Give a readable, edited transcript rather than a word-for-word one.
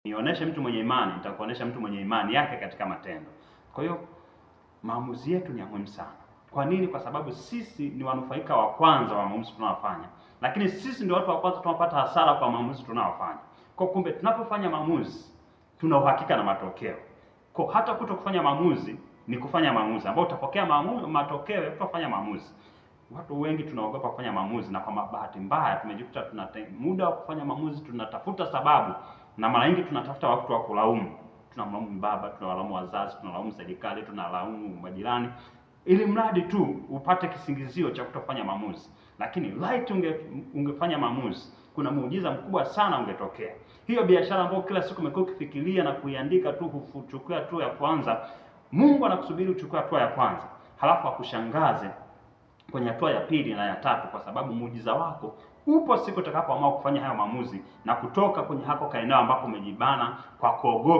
nionyeshe mtu mwenye imani, nitakuonesha mtu mwenye imani yake katika matendo. Kwa hiyo maamuzi yetu ni ya muhimu sana. Kwa nini? Kwa sababu sisi ni wanufaika wa kwanza wa maamuzi tunayofanya, lakini sisi ndio watu wa kwanza tunapata hasara kwa maamuzi tunayofanya. Kwa kumbe, tunapofanya maamuzi tuna uhakika na matokeo. Kwa hata kutokufanya maamuzi ni kufanya maamuzi ambao utapokea matokeo ya kutofanya maamuzi. Watu wengi tunaogopa kufanya maamuzi, na kwa bahati mbaya tumejikuta muda wa kufanya maamuzi tunatafuta sababu, na mara nyingi tunatafuta watu wa kulaumu. Tunamlaumu baba, tunalaumu wazazi, tunalaumu serikali, tunalaumu majirani, ili mradi tu upate kisingizio cha kutofanya maamuzi. Lakini light ungefanya maamuzi, kuna muujiza mkubwa sana ungetokea. Hiyo biashara ambayo kila siku umekuwa ukifikiria na kuiandika tu, uchukue hatua ya kwanza, Mungu anakusubiri uchukue hatua ya kwanza, halafu akushangaze kwenye hatua ya pili na ya tatu, kwa sababu muujiza wako upo siku utakapoamua kufanya hayo maamuzi na kutoka kwenye hako kaeneo ambapo umejibana kwa kuogopa